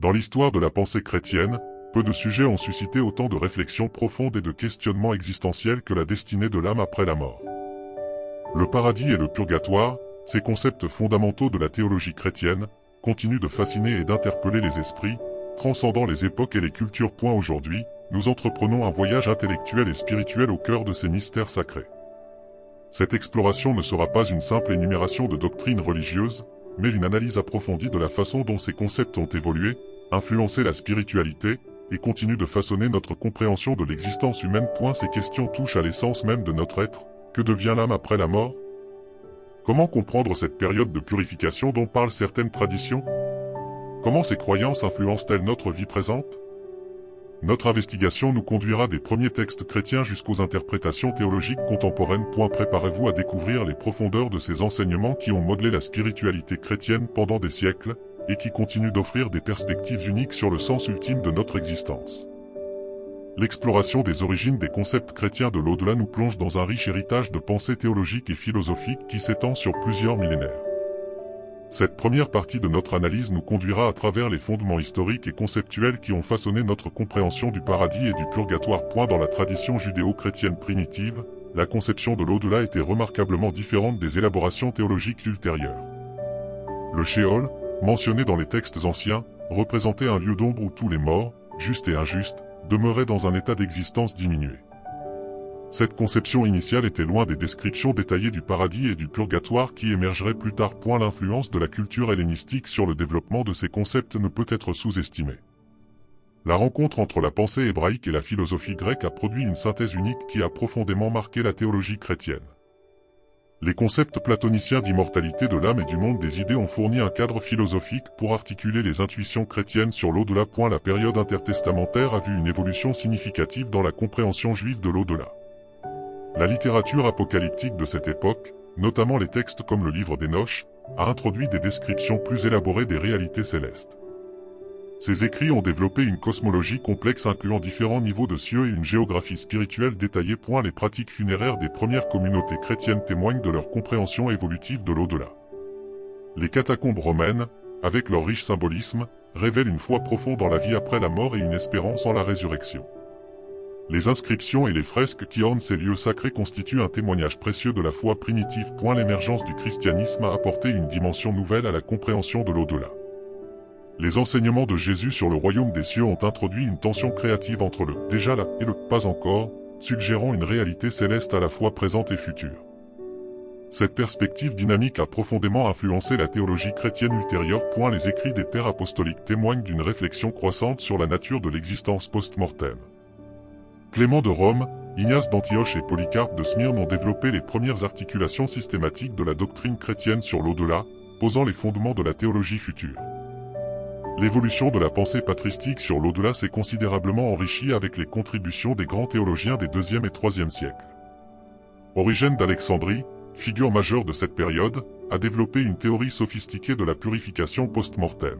Dans l'histoire de la pensée chrétienne, peu de sujets ont suscité autant de réflexions profondes et de questionnements existentiels que la destinée de l'âme après la mort. Le paradis et le purgatoire, ces concepts fondamentaux de la théologie chrétienne, continuent de fasciner et d'interpeller les esprits, transcendant les époques et les cultures. Aujourd'hui, nous entreprenons un voyage intellectuel et spirituel au cœur de ces mystères sacrés. Cette exploration ne sera pas une simple énumération de doctrines religieuses, mais une analyse approfondie de la façon dont ces concepts ont évolué, influencé la spiritualité, et continuent de façonner notre compréhension de l'existence humaine. Ces questions touchent à l'essence même de notre être. Que devient l'âme après la mort? Comment comprendre cette période de purification dont parlent certaines traditions? Comment ces croyances influencent-elles notre vie présente? Notre investigation nous conduira des premiers textes chrétiens jusqu'aux interprétations théologiques contemporaines. Préparez-vous à découvrir les profondeurs de ces enseignements qui ont modelé la spiritualité chrétienne pendant des siècles, et qui continuent d'offrir des perspectives uniques sur le sens ultime de notre existence. L'exploration des origines des concepts chrétiens de l'au-delà nous plonge dans un riche héritage de pensées théologiques et philosophiques qui s'étend sur plusieurs millénaires. Cette première partie de notre analyse nous conduira à travers les fondements historiques et conceptuels qui ont façonné notre compréhension du paradis et du purgatoire. Dans la tradition judéo-chrétienne primitive, la conception de l'au-delà était remarquablement différente des élaborations théologiques ultérieures. Le Sheol, mentionné dans les textes anciens, représentait un lieu d'ombre où tous les morts, justes et injustes, demeuraient dans un état d'existence diminué. Cette conception initiale était loin des descriptions détaillées du paradis et du purgatoire qui émergeraient plus tard. L'influence de la culture hellénistique sur le développement de ces concepts ne peut être sous-estimée. La rencontre entre la pensée hébraïque et la philosophie grecque a produit une synthèse unique qui a profondément marqué la théologie chrétienne. Les concepts platoniciens d'immortalité de l'âme et du monde des idées ont fourni un cadre philosophique pour articuler les intuitions chrétiennes sur l'au-delà. La période intertestamentaire a vu une évolution significative dans la compréhension juive de l'au-delà. La littérature apocalyptique de cette époque, notamment les textes comme le livre d'Hénoch, a introduit des descriptions plus élaborées des réalités célestes. Ces écrits ont développé une cosmologie complexe incluant différents niveaux de cieux et une géographie spirituelle détaillée. Les pratiques funéraires des premières communautés chrétiennes témoignent de leur compréhension évolutive de l'au-delà. Les catacombes romaines, avec leur riche symbolisme, révèlent une foi profonde en la vie après la mort et une espérance en la résurrection. Les inscriptions et les fresques qui ornent ces lieux sacrés constituent un témoignage précieux de la foi primitive. L'émergence du christianisme a apporté une dimension nouvelle à la compréhension de l'au-delà. Les enseignements de Jésus sur le royaume des cieux ont introduit une tension créative entre le « déjà là » et le « pas encore », suggérant une réalité céleste à la fois présente et future. Cette perspective dynamique a profondément influencé la théologie chrétienne ultérieure. Les écrits des pères apostoliques témoignent d'une réflexion croissante sur la nature de l'existence post-mortem. Clément de Rome, Ignace d'Antioche et Polycarpe de Smyrne ont développé les premières articulations systématiques de la doctrine chrétienne sur l'au-delà, posant les fondements de la théologie future. L'évolution de la pensée patristique sur l'au-delà s'est considérablement enrichie avec les contributions des grands théologiens des IIe et IIIe siècles. Origène d'Alexandrie, figure majeure de cette période, a développé une théorie sophistiquée de la purification post-mortem.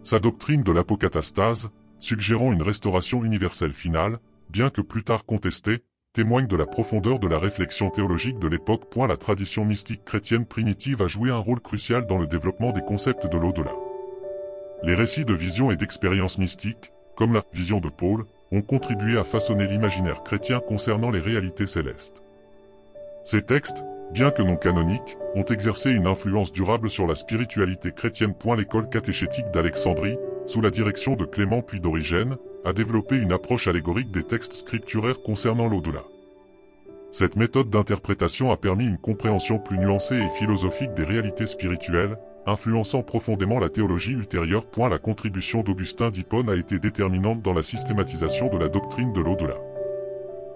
Sa doctrine de l'apocatastase, suggérant une restauration universelle finale, bien que plus tard contestée, témoigne de la profondeur de la réflexion théologique de l'époque. La tradition mystique chrétienne primitive a joué un rôle crucial dans le développement des concepts de l'au-delà. Les récits de visions et d'expériences mystiques, comme la « vision de Paul », ont contribué à façonner l'imaginaire chrétien concernant les réalités célestes. Ces textes, bien que non canoniques, ont exercé une influence durable sur la spiritualité chrétienne. L'école catéchétique d'Alexandrie, sous la direction de Clément puis d'Origène, a développé une approche allégorique des textes scripturaires concernant l'au-delà. Cette méthode d'interprétation a permis une compréhension plus nuancée et philosophique des réalités spirituelles, influençant profondément la théologie ultérieure. La contribution d'Augustin d'Hippone a été déterminante dans la systématisation de la doctrine de l'au-delà.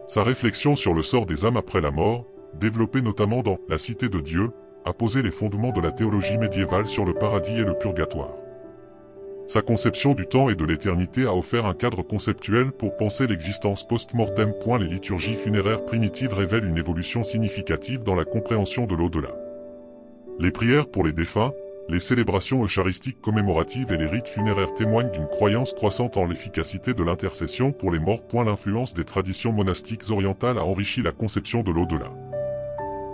Sa réflexion sur le sort des âmes après la mort, développée notamment dans « La Cité de Dieu », a posé les fondements de la théologie médiévale sur le paradis et le purgatoire. Sa conception du temps et de l'éternité a offert un cadre conceptuel pour penser l'existence post-mortem. Les liturgies funéraires primitives révèlent une évolution significative dans la compréhension de l'au-delà. Les prières pour les défunts, les célébrations eucharistiques commémoratives et les rites funéraires témoignent d'une croyance croissante en l'efficacité de l'intercession pour les morts. L'influence des traditions monastiques orientales a enrichi la conception de l'au-delà.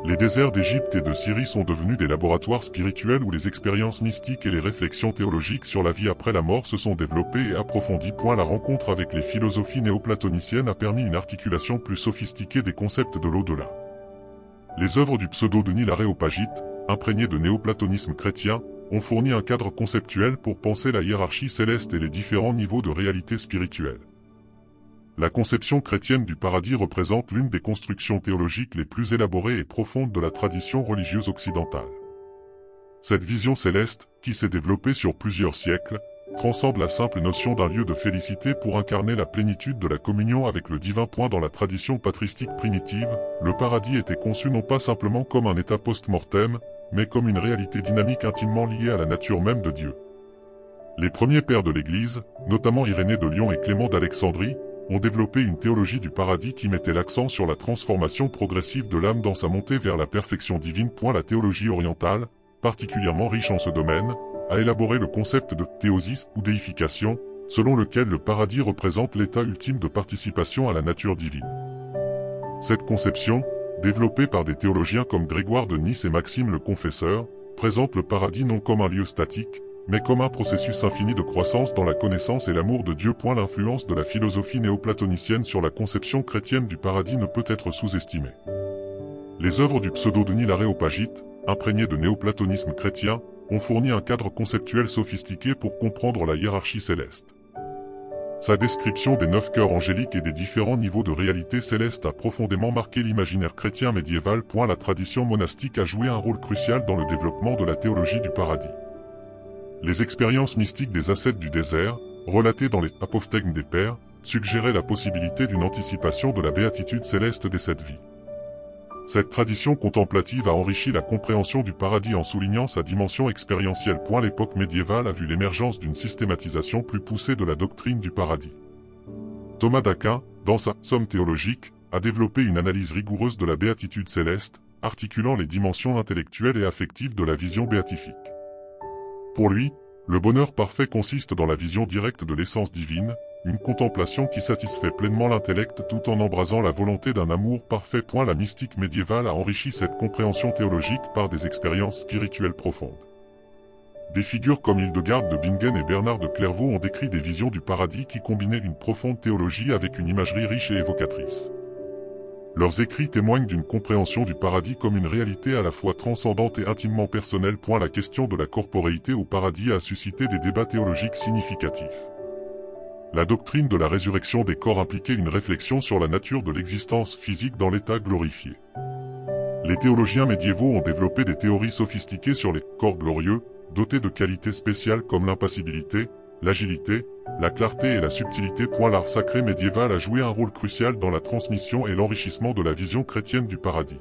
Les déserts d'Égypte et de Syrie sont devenus des laboratoires spirituels où les expériences mystiques et les réflexions théologiques sur la vie après la mort se sont développées et approfondies. La rencontre avec les philosophies néoplatoniciennes a permis une articulation plus sophistiquée des concepts de l'au-delà. Les œuvres du pseudo-Denis l'Aréopagite, imprégnées de néoplatonisme chrétien, ont fourni un cadre conceptuel pour penser la hiérarchie céleste et les différents niveaux de réalité spirituelle. La conception chrétienne du paradis représente l'une des constructions théologiques les plus élaborées et profondes de la tradition religieuse occidentale. Cette vision céleste, qui s'est développée sur plusieurs siècles, transcende la simple notion d'un lieu de félicité pour incarner la plénitude de la communion avec le divin. Dans la tradition patristique primitive, le paradis était conçu non pas simplement comme un état post-mortem, mais comme une réalité dynamique intimement liée à la nature même de Dieu. Les premiers pères de l'Église, notamment Irénée de Lyon et Clément d'Alexandrie, ont développé une théologie du paradis qui mettait l'accent sur la transformation progressive de l'âme dans sa montée vers la perfection divine. La théologie orientale, particulièrement riche en ce domaine, a élaboré le concept de théosis ou déification, selon lequel le paradis représente l'état ultime de participation à la nature divine. Cette conception, développée par des théologiens comme Grégoire de Nice et Maxime le Confesseur, présente le paradis non comme un lieu statique, mais comme un processus infini de croissance dans la connaissance et l'amour de Dieu. L'influence de la philosophie néoplatonicienne sur la conception chrétienne du paradis ne peut être sous-estimée. Les œuvres du pseudo-Denis l'Aréopagite, imprégnées de néoplatonisme chrétien, ont fourni un cadre conceptuel sophistiqué pour comprendre la hiérarchie céleste. Sa description des 9 cœurs angéliques et des différents niveaux de réalité céleste a profondément marqué l'imaginaire chrétien médiéval. La tradition monastique a joué un rôle crucial dans le développement de la théologie du paradis. Les expériences mystiques des ascètes du désert, relatées dans les apophthegmes des pères, suggéraient la possibilité d'une anticipation de la béatitude céleste dès cette vie. Cette tradition contemplative a enrichi la compréhension du paradis en soulignant sa dimension expérientielle. L'époque médiévale a vu l'émergence d'une systématisation plus poussée de la doctrine du paradis. Thomas d'Aquin, dans sa Somme théologique, a développé une analyse rigoureuse de la béatitude céleste, articulant les dimensions intellectuelles et affectives de la vision béatifique. Pour lui, le bonheur parfait consiste dans la vision directe de l'essence divine, une contemplation qui satisfait pleinement l'intellect tout en embrasant la volonté d'un amour parfait. La mystique médiévale a enrichi cette compréhension théologique par des expériences spirituelles profondes. Des figures comme Hildegarde de Bingen et Bernard de Clairvaux ont décrit des visions du paradis qui combinaient une profonde théologie avec une imagerie riche et évocatrice. Leurs écrits témoignent d'une compréhension du paradis comme une réalité à la fois transcendante et intimement personnelle. La question de la corporéité au paradis a suscité des débats théologiques significatifs. La doctrine de la résurrection des corps impliquait une réflexion sur la nature de l'existence physique dans l'état glorifié. Les théologiens médiévaux ont développé des théories sophistiquées sur les corps glorieux, dotés de qualités spéciales comme l'impassibilité, l'agilité, la clarté et la subtilité. L'art sacré médiéval a joué un rôle crucial dans la transmission et l'enrichissement de la vision chrétienne du paradis.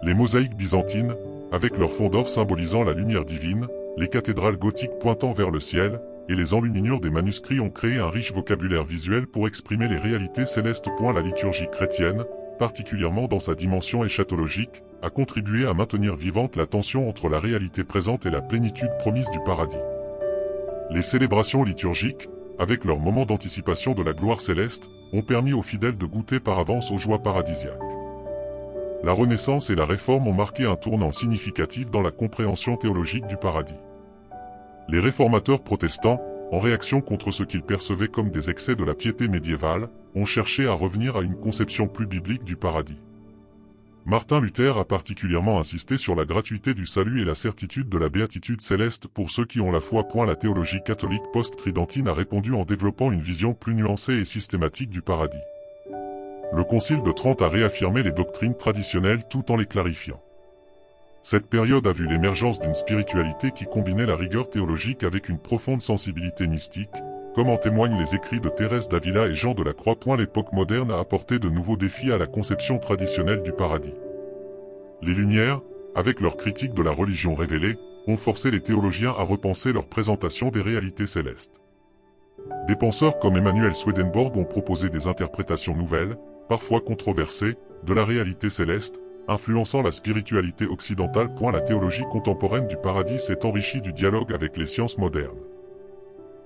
Les mosaïques byzantines, avec leurs fonds d'or symbolisant la lumière divine, les cathédrales gothiques pointant vers le ciel, et les enluminures des manuscrits ont créé un riche vocabulaire visuel pour exprimer les réalités célestes. La liturgie chrétienne, particulièrement dans sa dimension eschatologique, a contribué à maintenir vivante la tension entre la réalité présente et la plénitude promise du paradis. Les célébrations liturgiques, avec leur moment d'anticipation de la gloire céleste, ont permis aux fidèles de goûter par avance aux joies paradisiaques. La Renaissance et la Réforme ont marqué un tournant significatif dans la compréhension théologique du paradis. Les réformateurs protestants, en réaction contre ce qu'ils percevaient comme des excès de la piété médiévale, ont cherché à revenir à une conception plus biblique du paradis. Martin Luther a particulièrement insisté sur la gratuité du salut et la certitude de la béatitude céleste pour ceux qui ont la foi. La théologie catholique post-tridentine a répondu en développant une vision plus nuancée et systématique du paradis. Le Concile de Trente a réaffirmé les doctrines traditionnelles tout en les clarifiant. Cette période a vu l'émergence d'une spiritualité qui combinait la rigueur théologique avec une profonde sensibilité mystique, comme en témoignent les écrits de Thérèse d'Avila et Jean de la Croix. L'époque moderne a apporté de nouveaux défis à la conception traditionnelle du paradis. Les Lumières, avec leur critique de la religion révélée, ont forcé les théologiens à repenser leur présentation des réalités célestes. Des penseurs comme Emmanuel Swedenborg ont proposé des interprétations nouvelles, parfois controversées, de la réalité céleste, influençant la spiritualité occidentale. La théologie contemporaine du paradis s'est enrichie du dialogue avec les sciences modernes.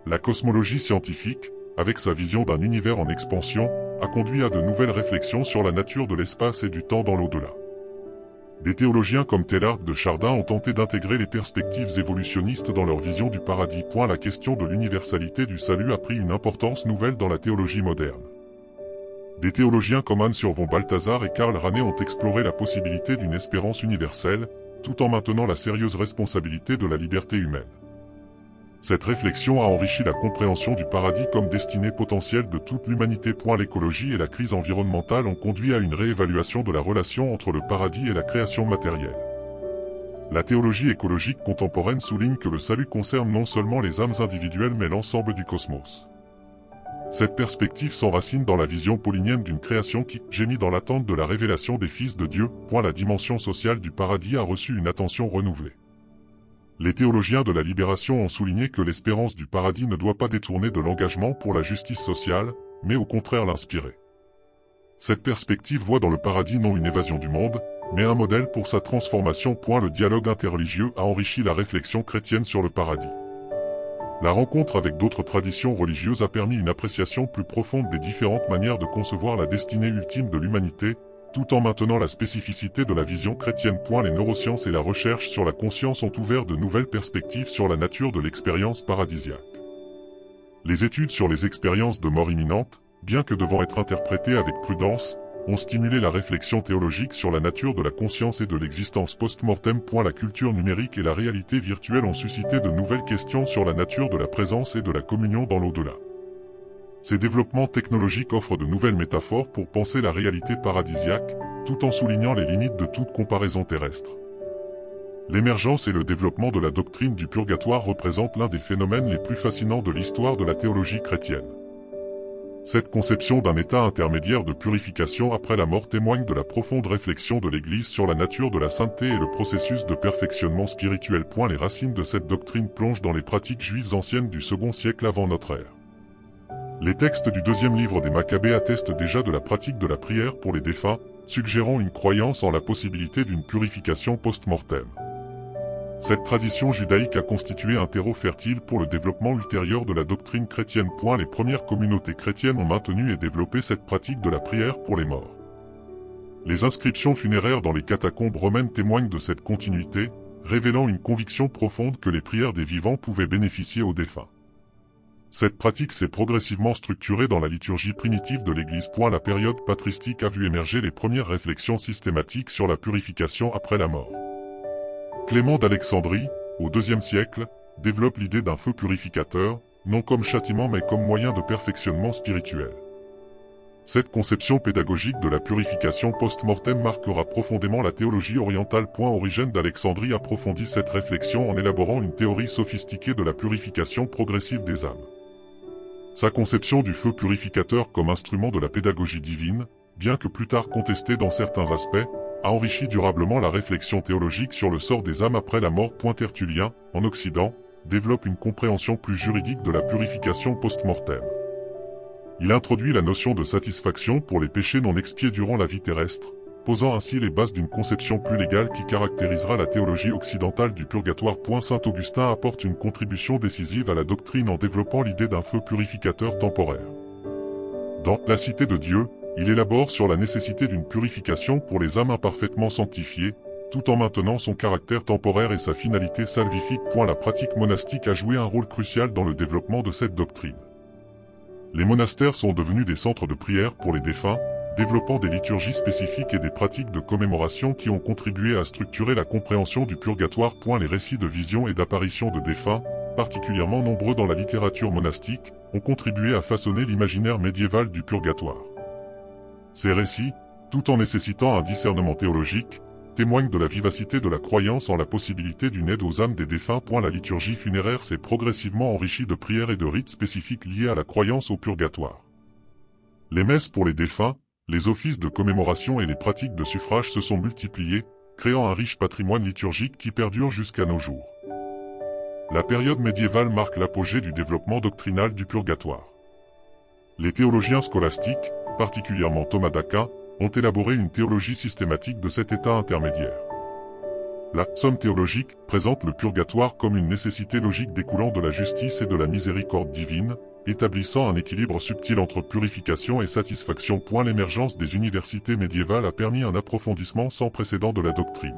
La cosmologie scientifique, avec sa vision d'un univers en expansion, a conduit à de nouvelles réflexions sur la nature de l'espace et du temps dans l'au-delà. Des théologiens comme Teilhard de Chardin ont tenté d'intégrer les perspectives évolutionnistes dans leur vision du paradis. La question de l'universalité du salut a pris une importance nouvelle dans la théologie moderne. Des théologiens comme Hans Urban Balthasar et Karl Rahner ont exploré la possibilité d'une espérance universelle, tout en maintenant la sérieuse responsabilité de la liberté humaine. Cette réflexion a enrichi la compréhension du paradis comme destinée potentielle de toute l'humanité. L'écologie et la crise environnementale ont conduit à une réévaluation de la relation entre le paradis et la création matérielle. La théologie écologique contemporaine souligne que le salut concerne non seulement les âmes individuelles mais l'ensemble du cosmos. Cette perspective s'enracine dans la vision paulinienne d'une création qui, gémit dans l'attente de la révélation des fils de Dieu. La dimension sociale du paradis a reçu une attention renouvelée. Les théologiens de la libération ont souligné que l'espérance du paradis ne doit pas détourner de l'engagement pour la justice sociale, mais au contraire l'inspirer. Cette perspective voit dans le paradis non une évasion du monde, mais un modèle pour sa transformation. Le dialogue interreligieux a enrichi la réflexion chrétienne sur le paradis. La rencontre avec d'autres traditions religieuses a permis une appréciation plus profonde des différentes manières de concevoir la destinée ultime de l'humanité, tout en maintenant la spécificité de la vision chrétienne. Les neurosciences et la recherche sur la conscience ont ouvert de nouvelles perspectives sur la nature de l'expérience paradisiaque. Les études sur les expériences de mort imminente, bien que devant être interprétées avec prudence, ont stimulé la réflexion théologique sur la nature de la conscience et de l'existence post-mortem. La culture numérique et la réalité virtuelle ont suscité de nouvelles questions sur la nature de la présence et de la communion dans l'au-delà. Ces développements technologiques offrent de nouvelles métaphores pour penser la réalité paradisiaque, tout en soulignant les limites de toute comparaison terrestre. L'émergence et le développement de la doctrine du purgatoire représentent l'un des phénomènes les plus fascinants de l'histoire de la théologie chrétienne. Cette conception d'un état intermédiaire de purification après la mort témoigne de la profonde réflexion de l'Église sur la nature de la sainteté et le processus de perfectionnement spirituel. Les racines de cette doctrine plongent dans les pratiques juives anciennes du second siècle avant notre ère. Les textes du deuxième livre des Maccabées attestent déjà de la pratique de la prière pour les défunts, suggérant une croyance en la possibilité d'une purification post-mortem. Cette tradition judaïque a constitué un terreau fertile pour le développement ultérieur de la doctrine chrétienne. Les premières communautés chrétiennes ont maintenu et développé cette pratique de la prière pour les morts. Les inscriptions funéraires dans les catacombes romaines témoignent de cette continuité, révélant une conviction profonde que les prières des vivants pouvaient bénéficier aux défunts. Cette pratique s'est progressivement structurée dans la liturgie primitive de l'Église. La période patristique a vu émerger les premières réflexions systématiques sur la purification après la mort. Clément d'Alexandrie, au IIe siècle, développe l'idée d'un feu purificateur, non comme châtiment mais comme moyen de perfectionnement spirituel. Cette conception pédagogique de la purification post-mortem marquera profondément la théologie orientale. Origène d'Alexandrie approfondit cette réflexion en élaborant une théorie sophistiquée de la purification progressive des âmes. Sa conception du feu purificateur comme instrument de la pédagogie divine, bien que plus tard contestée dans certains aspects, a enrichi durablement la réflexion théologique sur le sort des âmes après la mort. Tertullien, en Occident, développe une compréhension plus juridique de la purification post-mortem. Il introduit la notion de satisfaction pour les péchés non expiés durant la vie terrestre, posant ainsi les bases d'une conception plus légale qui caractérisera la théologie occidentale du purgatoire. Saint Augustin apporte une contribution décisive à la doctrine en développant l'idée d'un feu purificateur temporaire. Dans La Cité de Dieu, il élabore sur la nécessité d'une purification pour les âmes imparfaitement sanctifiées, tout en maintenant son caractère temporaire et sa finalité salvifique. La pratique monastique a joué un rôle crucial dans le développement de cette doctrine. Les monastères sont devenus des centres de prière pour les défunts, développant des liturgies spécifiques et des pratiques de commémoration qui ont contribué à structurer la compréhension du purgatoire. Les récits de visions et d'apparitions de défunts, particulièrement nombreux dans la littérature monastique, ont contribué à façonner l'imaginaire médiéval du purgatoire. Ces récits, tout en nécessitant un discernement théologique, témoignent de la vivacité de la croyance en la possibilité d'une aide aux âmes des défunts. La liturgie funéraire s'est progressivement enrichie de prières et de rites spécifiques liés à la croyance au purgatoire. Les messes pour les défunts, les offices de commémoration et les pratiques de suffrage se sont multipliés, créant un riche patrimoine liturgique qui perdure jusqu'à nos jours. La période médiévale marque l'apogée du développement doctrinal du purgatoire. Les théologiens scolastiques, particulièrement Thomas d'Aquin, ont élaboré une théologie systématique de cet état intermédiaire. La Somme théologique présente le purgatoire comme une nécessité logique découlant de la justice et de la miséricorde divine, établissant un équilibre subtil entre purification et satisfaction. L'émergence des universités médiévales a permis un approfondissement sans précédent de la doctrine.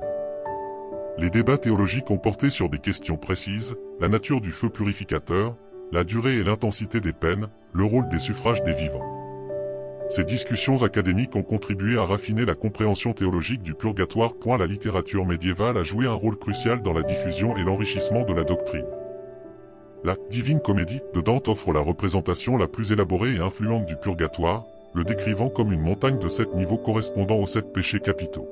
Les débats théologiques ont porté sur des questions précises, la nature du feu purificateur, la durée et l'intensité des peines, le rôle des suffrages des vivants. Ces discussions académiques ont contribué à raffiner la compréhension théologique du purgatoire. La littérature médiévale a joué un rôle crucial dans la diffusion et l'enrichissement de la doctrine. La Divine Comédie de Dante offre la représentation la plus élaborée et influente du purgatoire, le décrivant comme une montagne de 7 niveaux correspondant aux 7 péchés capitaux.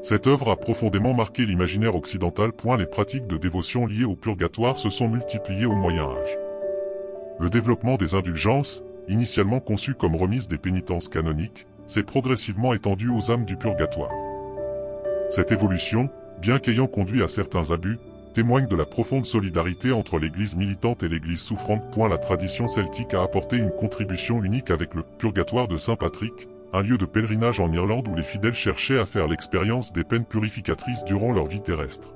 Cette œuvre a profondément marqué l'imaginaire occidental. Les pratiques de dévotion liées au purgatoire se sont multipliées au Moyen Âge. Le développement des indulgences, initialement conçues comme remise des pénitences canoniques, s'est progressivement étendu aux âmes du purgatoire. Cette évolution, bien qu'ayant conduit à certains abus, témoigne de la profonde solidarité entre l'Église militante et l'Église souffrante. La tradition celtique a apporté une contribution unique avec le purgatoire de Saint Patrick, un lieu de pèlerinage en Irlande où les fidèles cherchaient à faire l'expérience des peines purificatrices durant leur vie terrestre.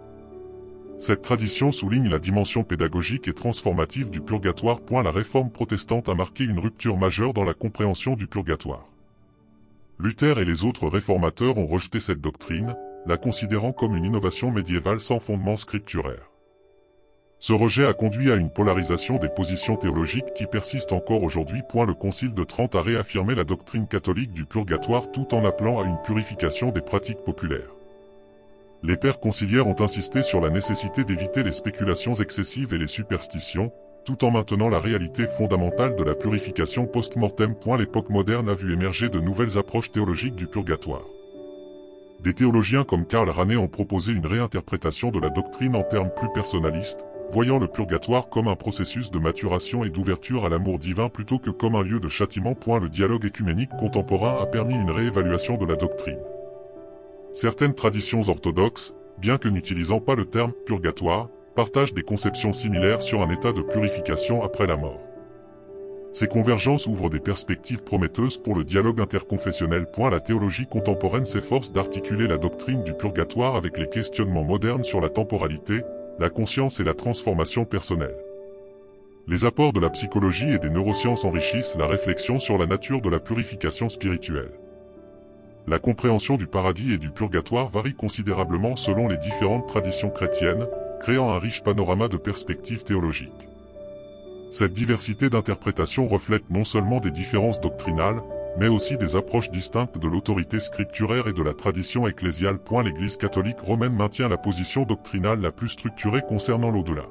Cette tradition souligne la dimension pédagogique et transformative du purgatoire. La réforme protestante a marqué une rupture majeure dans la compréhension du purgatoire. Luther et les autres réformateurs ont rejeté cette doctrine, la considérant comme une innovation médiévale sans fondement scripturaire. Ce rejet a conduit à une polarisation des positions théologiques qui persiste encore aujourd'hui. Le Concile de Trente a réaffirmé la doctrine catholique du purgatoire tout en appelant à une purification des pratiques populaires. Les pères conciliaires ont insisté sur la nécessité d'éviter les spéculations excessives et les superstitions, tout en maintenant la réalité fondamentale de la purification post-mortem. L'époque moderne a vu émerger de nouvelles approches théologiques du purgatoire. Des théologiens comme Karl Rahner ont proposé une réinterprétation de la doctrine en termes plus personnalistes, voyant le purgatoire comme un processus de maturation et d'ouverture à l'amour divin plutôt que comme un lieu de châtiment. Le dialogue écuménique contemporain a permis une réévaluation de la doctrine. Certaines traditions orthodoxes, bien que n'utilisant pas le terme « purgatoire », partagent des conceptions similaires sur un état de purification après la mort. Ces convergences ouvrent des perspectives prometteuses pour le dialogue interconfessionnel. La théologie contemporaine s'efforce d'articuler la doctrine du purgatoire avec les questionnements modernes sur la temporalité, la conscience et la transformation personnelle. Les apports de la psychologie et des neurosciences enrichissent la réflexion sur la nature de la purification spirituelle. La compréhension du paradis et du purgatoire varie considérablement selon les différentes traditions chrétiennes, créant un riche panorama de perspectives théologiques. Cette diversité d'interprétations reflète non seulement des différences doctrinales, mais aussi des approches distinctes de l'autorité scripturaire et de la tradition ecclésiale. L'Église catholique romaine maintient la position doctrinale la plus structurée concernant l'au-delà.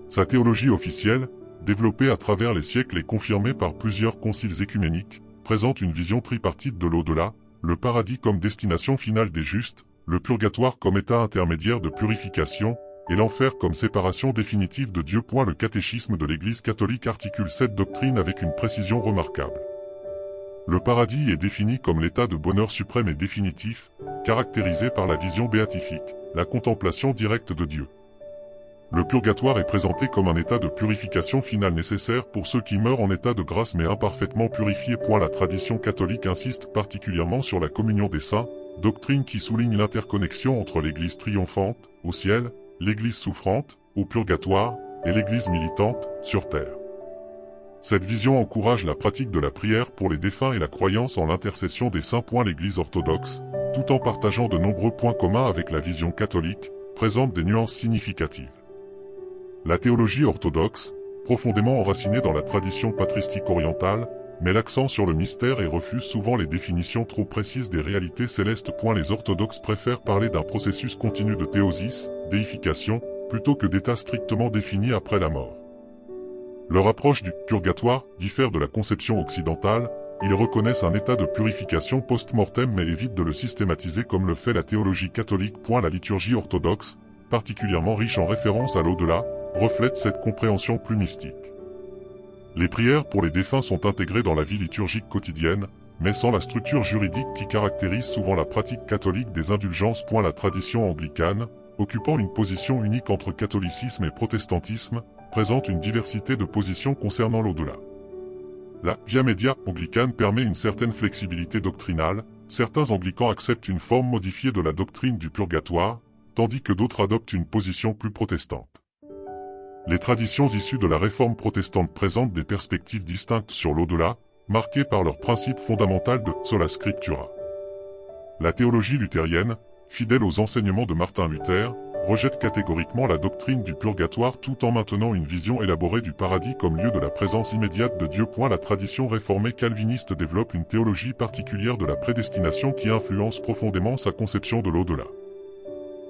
Sa théologie officielle, développée à travers les siècles et confirmée par plusieurs conciles écuméniques, présente une vision tripartite de l'au-delà, le paradis comme destination finale des justes, le purgatoire comme état intermédiaire de purification, et l'enfer comme séparation définitive de Dieu. Le catéchisme de l'Église catholique articule cette doctrine avec une précision remarquable. Le paradis est défini comme l'état de bonheur suprême et définitif, caractérisé par la vision béatifique, la contemplation directe de Dieu. Le purgatoire est présenté comme un état de purification finale nécessaire pour ceux qui meurent en état de grâce mais imparfaitement purifiés. La tradition catholique insiste particulièrement sur la communion des saints, doctrine qui souligne l'interconnexion entre l'Église triomphante, au ciel, l'Église souffrante, au purgatoire, et l'Église militante, sur terre. Cette vision encourage la pratique de la prière pour les défunts et la croyance en l'intercession des saints. L'Église orthodoxe, tout en partageant de nombreux points communs avec la vision catholique, présente des nuances significatives. La théologie orthodoxe, profondément enracinée dans la tradition patristique orientale, met l'accent sur le mystère et refuse souvent les définitions trop précises des réalités célestes. Les orthodoxes préfèrent parler d'un processus continu de théosis, déification, plutôt que d'état strictement défini après la mort. Leur approche du purgatoire diffère de la conception occidentale, ils reconnaissent un état de purification post-mortem mais évitent de le systématiser comme le fait la théologie catholique. La liturgie orthodoxe, particulièrement riche en références à l'au-delà, reflète cette compréhension plus mystique. Les prières pour les défunts sont intégrées dans la vie liturgique quotidienne, mais sans la structure juridique qui caractérise souvent la pratique catholique des indulgences. La tradition anglicane, occupant une position unique entre catholicisme et protestantisme, présente une diversité de positions concernant l'au-delà. La Via Media anglicane permet une certaine flexibilité doctrinale, certains anglicans acceptent une forme modifiée de la doctrine du purgatoire, tandis que d'autres adoptent une position plus protestante. Les traditions issues de la réforme protestante présentent des perspectives distinctes sur l'au-delà, marquées par leur principe fondamental de sola scriptura. La théologie luthérienne, fidèle aux enseignements de Martin Luther, rejette catégoriquement la doctrine du purgatoire tout en maintenant une vision élaborée du paradis comme lieu de la présence immédiate de Dieu. La tradition réformée calviniste développe une théologie particulière de la prédestination qui influence profondément sa conception de l'au-delà.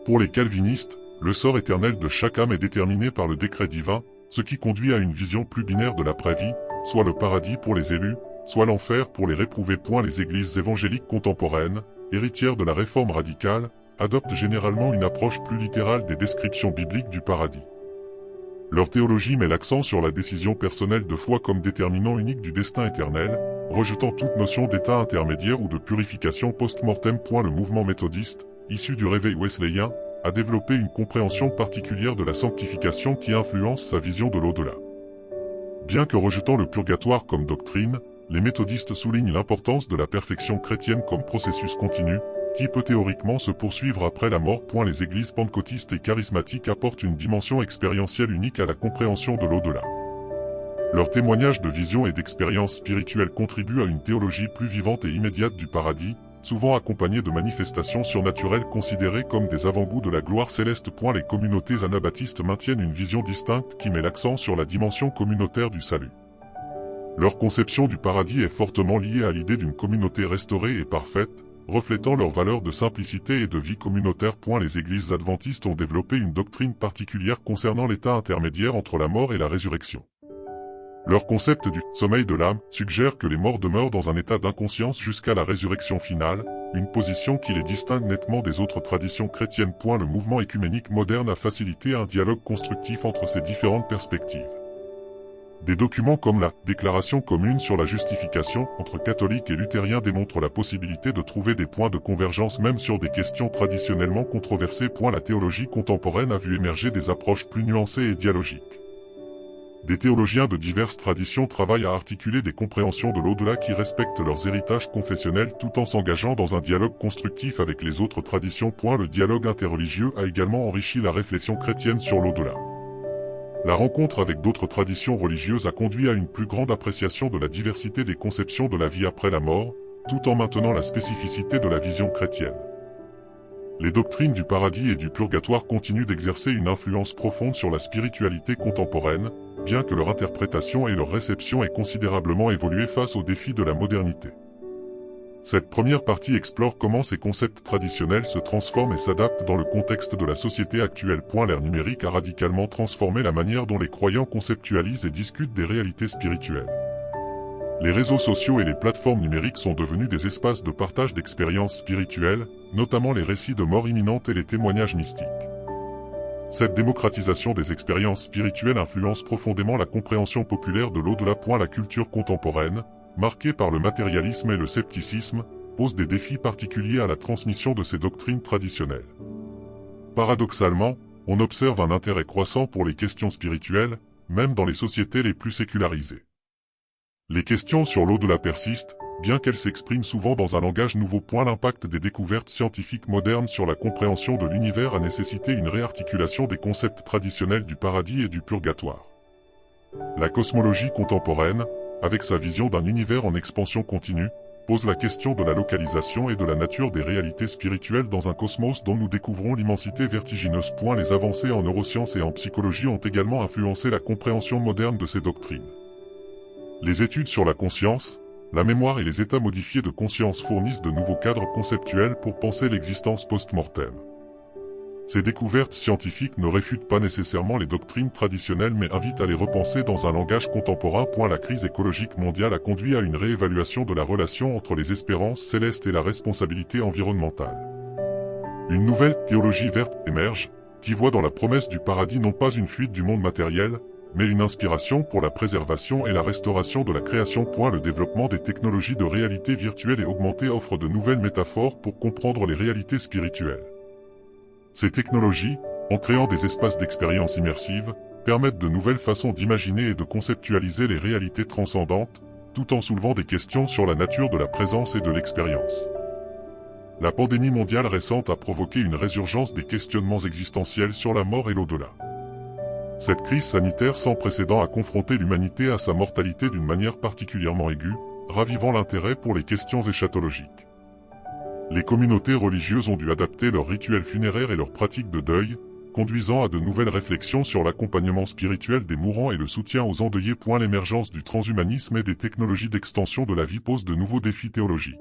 Pour les calvinistes, le sort éternel de chaque âme est déterminé par le décret divin, ce qui conduit à une vision plus binaire de l'après-vie, soit le paradis pour les élus, soit l'enfer pour les réprouvés. Les églises évangéliques contemporaines, héritières de la réforme radicale, adoptent généralement une approche plus littérale des descriptions bibliques du paradis. Leur théologie met l'accent sur la décision personnelle de foi comme déterminant unique du destin éternel, rejetant toute notion d'état intermédiaire ou de purification post-mortem. Le mouvement méthodiste, issu du réveil wesleyen, a développé une compréhension particulière de la sanctification qui influence sa vision de l'au-delà. Bien que rejetant le purgatoire comme doctrine, les méthodistes soulignent l'importance de la perfection chrétienne comme processus continu, qui peut théoriquement se poursuivre après la mort. Les églises pentecôtistes et charismatiques apportent une dimension expérientielle unique à la compréhension de l'au-delà. Leurs témoignages de vision et d'expérience spirituelle contribuent à une théologie plus vivante et immédiate du paradis, souvent accompagnés de manifestations surnaturelles considérées comme des avant-goûts de la gloire céleste. Les communautés anabaptistes maintiennent une vision distincte qui met l'accent sur la dimension communautaire du salut. Leur conception du paradis est fortement liée à l'idée d'une communauté restaurée et parfaite, reflétant leurs valeurs de simplicité et de vie communautaire. Les églises adventistes ont développé une doctrine particulière concernant l'état intermédiaire entre la mort et la résurrection. Leur concept du « sommeil de l'âme » suggère que les morts demeurent dans un état d'inconscience jusqu'à la résurrection finale, une position qui les distingue nettement des autres traditions chrétiennes. Le mouvement écuménique moderne a facilité un dialogue constructif entre ces différentes perspectives. Des documents comme la « Déclaration commune sur la justification » entre catholiques et luthériens démontrent la possibilité de trouver des points de convergence même sur des questions traditionnellement controversées. La théologie contemporaine a vu émerger des approches plus nuancées et dialogiques. Des théologiens de diverses traditions travaillent à articuler des compréhensions de l'au-delà qui respectent leurs héritages confessionnels tout en s'engageant dans un dialogue constructif avec les autres traditions. Le dialogue interreligieux a également enrichi la réflexion chrétienne sur l'au-delà. La rencontre avec d'autres traditions religieuses a conduit à une plus grande appréciation de la diversité des conceptions de la vie après la mort, tout en maintenant la spécificité de la vision chrétienne. Les doctrines du paradis et du purgatoire continuent d'exercer une influence profonde sur la spiritualité contemporaine, bien que leur interprétation et leur réception aient considérablement évolué face aux défis de la modernité. Cette première partie explore comment ces concepts traditionnels se transforment et s'adaptent dans le contexte de la société actuelle. L'ère numérique a radicalement transformé la manière dont les croyants conceptualisent et discutent des réalités spirituelles. Les réseaux sociaux et les plateformes numériques sont devenus des espaces de partage d'expériences spirituelles, notamment les récits de mort imminente et les témoignages mystiques. Cette démocratisation des expériences spirituelles influence profondément la compréhension populaire de l'au-delà. La culture contemporaine, marquée par le matérialisme et le scepticisme, pose des défis particuliers à la transmission de ces doctrines traditionnelles. Paradoxalement, on observe un intérêt croissant pour les questions spirituelles, même dans les sociétés les plus sécularisées. Les questions sur l'au-delà persistent, bien qu'elles s'expriment souvent dans un langage nouveau. L'impact des découvertes scientifiques modernes sur la compréhension de l'univers a nécessité une réarticulation des concepts traditionnels du paradis et du purgatoire. La cosmologie contemporaine, avec sa vision d'un univers en expansion continue, pose la question de la localisation et de la nature des réalités spirituelles dans un cosmos dont nous découvrons l'immensité vertigineuse. Les avancées en neurosciences et en psychologie ont également influencé la compréhension moderne de ces doctrines. Les études sur la conscience, la mémoire et les états modifiés de conscience fournissent de nouveaux cadres conceptuels pour penser l'existence post-mortem. Ces découvertes scientifiques ne réfutent pas nécessairement les doctrines traditionnelles mais invitent à les repenser dans un langage contemporain. La crise écologique mondiale a conduit à une réévaluation de la relation entre les espérances célestes et la responsabilité environnementale. Une nouvelle théologie verte émerge, qui voit dans la promesse du paradis non pas une fuite du monde matériel, mais une inspiration pour la préservation et la restauration de la création. Le développement des technologies de réalité virtuelle et augmentée offre de nouvelles métaphores pour comprendre les réalités spirituelles. Ces technologies, en créant des espaces d'expérience immersive, permettent de nouvelles façons d'imaginer et de conceptualiser les réalités transcendantes, tout en soulevant des questions sur la nature de la présence et de l'expérience. La pandémie mondiale récente a provoqué une résurgence des questionnements existentiels sur la mort et l'au-delà. Cette crise sanitaire sans précédent a confronté l'humanité à sa mortalité d'une manière particulièrement aiguë, ravivant l'intérêt pour les questions éschatologiques. Les communautés religieuses ont dû adapter leurs rituels funéraires et leurs pratiques de deuil, conduisant à de nouvelles réflexions sur l'accompagnement spirituel des mourants et le soutien aux endeuillés. L'émergence du transhumanisme et des technologies d'extension de la vie pose de nouveaux défis théologiques.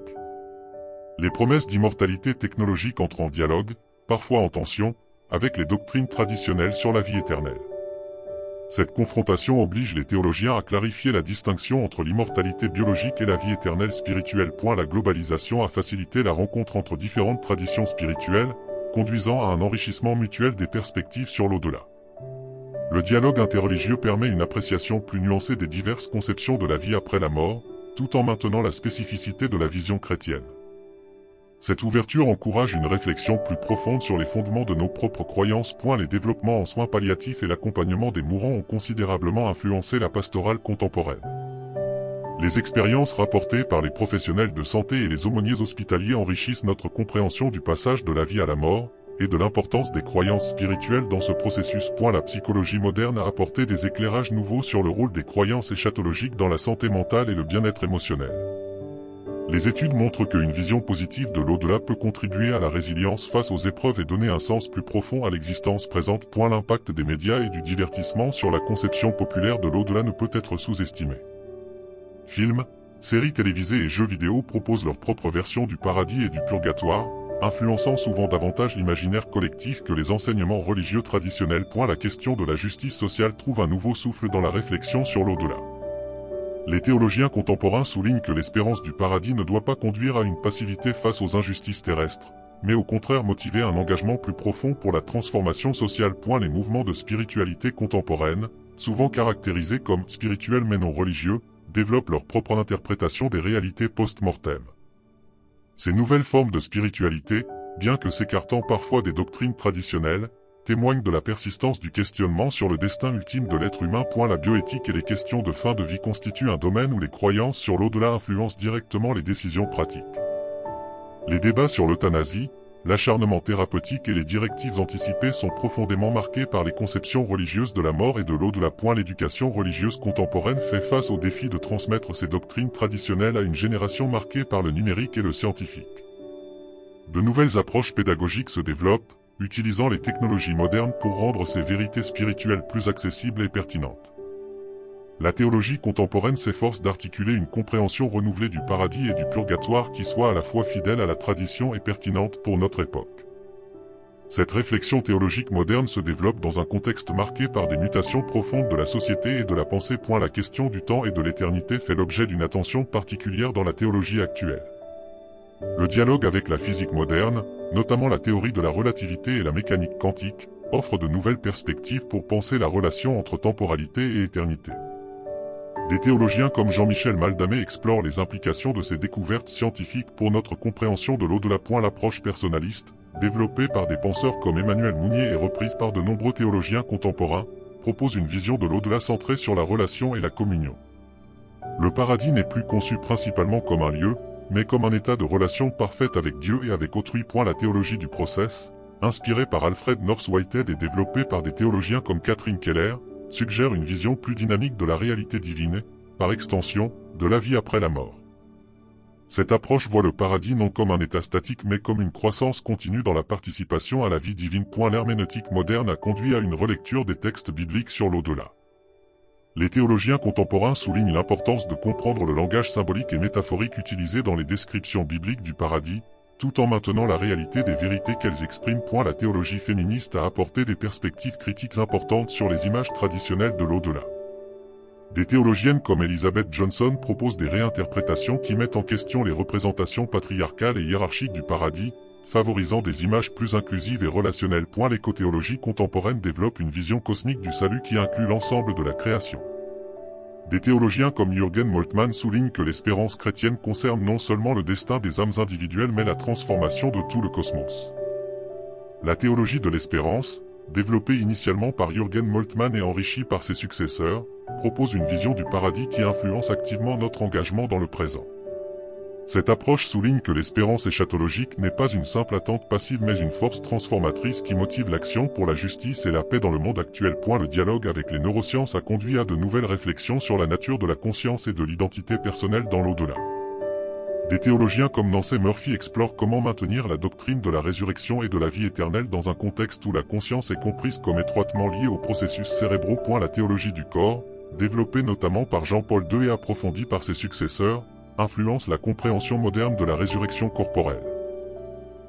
Les promesses d'immortalité technologique entrent en dialogue, parfois en tension, avec les doctrines traditionnelles sur la vie éternelle. Cette confrontation oblige les théologiens à clarifier la distinction entre l'immortalité biologique et la vie éternelle spirituelle. La globalisation a facilité la rencontre entre différentes traditions spirituelles, conduisant à un enrichissement mutuel des perspectives sur l'au-delà. Le dialogue interreligieux permet une appréciation plus nuancée des diverses conceptions de la vie après la mort, tout en maintenant la spécificité de la vision chrétienne. Cette ouverture encourage une réflexion plus profonde sur les fondements de nos propres croyances. Les développements en soins palliatifs et l'accompagnement des mourants ont considérablement influencé la pastorale contemporaine. Les expériences rapportées par les professionnels de santé et les aumôniers hospitaliers enrichissent notre compréhension du passage de la vie à la mort, et de l'importance des croyances spirituelles dans ce processus. La psychologie moderne a apporté des éclairages nouveaux sur le rôle des croyances éschatologiques dans la santé mentale et le bien-être émotionnel. Les études montrent qu'une vision positive de l'au-delà peut contribuer à la résilience face aux épreuves et donner un sens plus profond à l'existence présente. L'impact des médias et du divertissement sur la conception populaire de l'au-delà ne peut être sous-estimé. Films, séries télévisées et jeux vidéo proposent leur propre version du paradis et du purgatoire, influençant souvent davantage l'imaginaire collectif que les enseignements religieux traditionnels. La question de la justice sociale trouve un nouveau souffle dans la réflexion sur l'au-delà. Les théologiens contemporains soulignent que l'espérance du paradis ne doit pas conduire à une passivité face aux injustices terrestres, mais au contraire motiver un engagement plus profond pour la transformation sociale. Les mouvements de spiritualité contemporaine, souvent caractérisés comme spirituels mais non religieux, développent leur propre interprétation des réalités post-mortem. Ces nouvelles formes de spiritualité, bien que s'écartant parfois des doctrines traditionnelles, témoignent de la persistance du questionnement sur le destin ultime de l'être humain. La bioéthique et les questions de fin de vie constituent un domaine où les croyances sur l'au-delà influencent directement les décisions pratiques. Les débats sur l'euthanasie, l'acharnement thérapeutique et les directives anticipées sont profondément marqués par les conceptions religieuses de la mort et de l'au-delà. L'éducation religieuse contemporaine fait face au défi de transmettre ces doctrines traditionnelles à une génération marquée par le numérique et le scientifique. De nouvelles approches pédagogiques se développent, utilisant les technologies modernes pour rendre ces vérités spirituelles plus accessibles et pertinentes. La théologie contemporaine s'efforce d'articuler une compréhension renouvelée du paradis et du purgatoire qui soit à la fois fidèle à la tradition et pertinente pour notre époque. Cette réflexion théologique moderne se développe dans un contexte marqué par des mutations profondes de la société et de la pensée. La question du temps et de l'éternité fait l'objet d'une attention particulière dans la théologie actuelle. Le dialogue avec la physique moderne, notamment la théorie de la relativité et la mécanique quantique, offre de nouvelles perspectives pour penser la relation entre temporalité et éternité. Des théologiens comme Jean-Michel Maldamé explorent les implications de ces découvertes scientifiques pour notre compréhension de l'au-delà. L'approche personnaliste, développée par des penseurs comme Emmanuel Mounier et reprise par de nombreux théologiens contemporains, propose une vision de l'au-delà centrée sur la relation et la communion. Le paradis n'est plus conçu principalement comme un lieu, mais comme un état de relation parfaite avec Dieu et avec autrui. La théologie du process, inspirée par Alfred North Whitehead et développée par des théologiens comme Catherine Keller, suggère une vision plus dynamique de la réalité divine et, par extension, de la vie après la mort. Cette approche voit le paradis non comme un état statique mais comme une croissance continue dans la participation à la vie divine. L'herméneutique moderne a conduit à une relecture des textes bibliques sur l'au-delà. Les théologiens contemporains soulignent l'importance de comprendre le langage symbolique et métaphorique utilisé dans les descriptions bibliques du paradis, tout en maintenant la réalité des vérités qu'elles expriment. La théologie féministe a apporté des perspectives critiques importantes sur les images traditionnelles de l'au-delà. Des théologiennes comme Elizabeth Johnson proposent des réinterprétations qui mettent en question les représentations patriarcales et hiérarchiques du paradis, favorisant des images plus inclusives et relationnelles. L'écothéologie contemporaine développe une vision cosmique du salut qui inclut l'ensemble de la création. Des théologiens comme Jürgen Moltmann soulignent que l'espérance chrétienne concerne non seulement le destin des âmes individuelles mais la transformation de tout le cosmos. La théologie de l'espérance, développée initialement par Jürgen Moltmann et enrichie par ses successeurs, propose une vision du paradis qui influence activement notre engagement dans le présent. Cette approche souligne que l'espérance éschatologique n'est pas une simple attente passive mais une force transformatrice qui motive l'action pour la justice et la paix dans le monde actuel. Le dialogue avec les neurosciences a conduit à de nouvelles réflexions sur la nature de la conscience et de l'identité personnelle dans l'au-delà. Des théologiens comme Nancey Murphy explorent comment maintenir la doctrine de la résurrection et de la vie éternelle dans un contexte où la conscience est comprise comme étroitement liée aux processus cérébraux. La théologie du corps, développée notamment par Jean-Paul II et approfondie par ses successeurs, influence la compréhension moderne de la résurrection corporelle.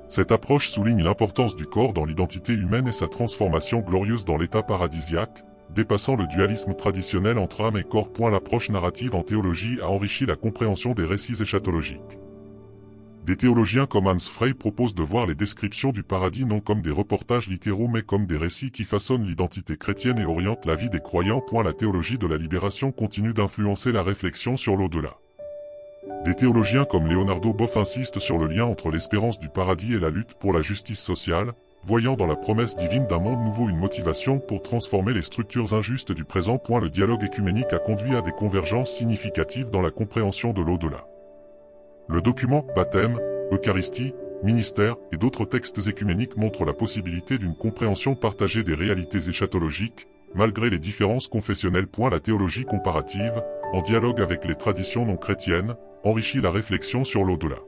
Cette approche souligne l'importance du corps dans l'identité humaine et sa transformation glorieuse dans l'état paradisiaque, dépassant le dualisme traditionnel entre âme et corps. L'approche narrative en théologie a enrichi la compréhension des récits éschatologiques. Des théologiens comme Hans Frey proposent de voir les descriptions du paradis non comme des reportages littéraux mais comme des récits qui façonnent l'identité chrétienne et orientent la vie des croyants. La théologie de la libération continue d'influencer la réflexion sur l'au-delà. Des théologiens comme Leonardo Boff insistent sur le lien entre l'espérance du paradis et la lutte pour la justice sociale, voyant dans la promesse divine d'un monde nouveau une motivation pour transformer les structures injustes du présent. Le dialogue écuménique a conduit à des convergences significatives dans la compréhension de l'au-delà. Le document « Baptême, Eucharistie, Ministère » et d'autres textes écuméniques montrent la possibilité d'une compréhension partagée des réalités éschatologiques, malgré les différences confessionnelles. La théologie comparative, en dialogue avec les traditions non chrétiennes, enrichit la réflexion sur l'au-delà.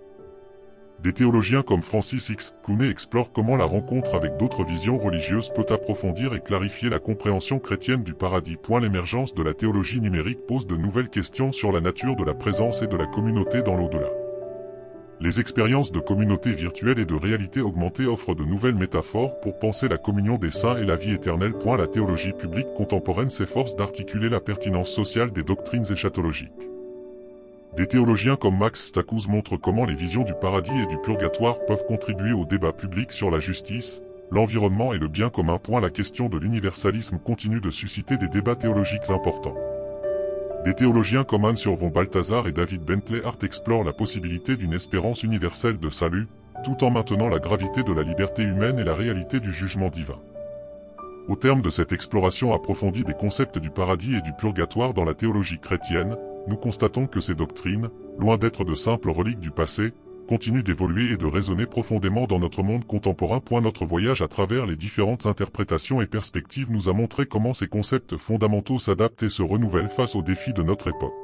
Des théologiens comme Francis X. Clooney explorent comment la rencontre avec d'autres visions religieuses peut approfondir et clarifier la compréhension chrétienne du paradis. L'émergence de la théologie numérique pose de nouvelles questions sur la nature de la présence et de la communauté dans l'au-delà. Les expériences de communauté virtuelle et de réalité augmentée offrent de nouvelles métaphores pour penser la communion des saints et la vie éternelle. La théologie publique contemporaine s'efforce d'articuler la pertinence sociale des doctrines éschatologiques. Des théologiens comme Max Stacus montrent comment les visions du paradis et du purgatoire peuvent contribuer au débat public sur la justice, l'environnement et le bien commun. La question de l'universalisme continue de susciter des débats théologiques importants. Des théologiens comme Hans Urban Balthazar et David Bentley Hart explorent la possibilité d'une espérance universelle de salut, tout en maintenant la gravité de la liberté humaine et la réalité du jugement divin. Au terme de cette exploration approfondie des concepts du paradis et du purgatoire dans la théologie chrétienne, nous constatons que ces doctrines, loin d'être de simples reliques du passé, continuent d'évoluer et de résonner profondément dans notre monde contemporain. Notre voyage à travers les différentes interprétations et perspectives nous a montré comment ces concepts fondamentaux s'adaptent et se renouvellent face aux défis de notre époque.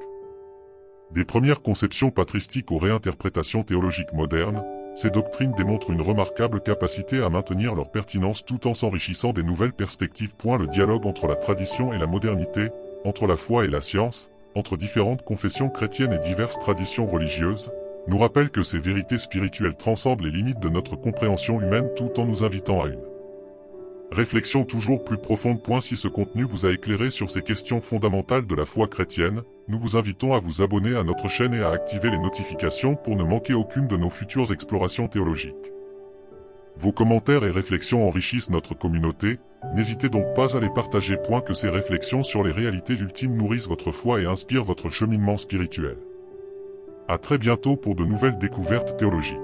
Des premières conceptions patristiques aux réinterprétations théologiques modernes, ces doctrines démontrent une remarquable capacité à maintenir leur pertinence tout en s'enrichissant des nouvelles perspectives. Le dialogue entre la tradition et la modernité, entre la foi et la science, entre différentes confessions chrétiennes et diverses traditions religieuses, nous rappelle que ces vérités spirituelles transcendent les limites de notre compréhension humaine tout en nous invitant à une réflexion toujours plus profonde. Si ce contenu vous a éclairé sur ces questions fondamentales de la foi chrétienne, nous vous invitons à vous abonner à notre chaîne et à activer les notifications pour ne manquer aucune de nos futures explorations théologiques. Vos commentaires et réflexions enrichissent notre communauté, n'hésitez donc pas à les partager. Que ces réflexions sur les réalités ultimes nourrissent votre foi et inspirent votre cheminement spirituel. À très bientôt pour de nouvelles découvertes théologiques.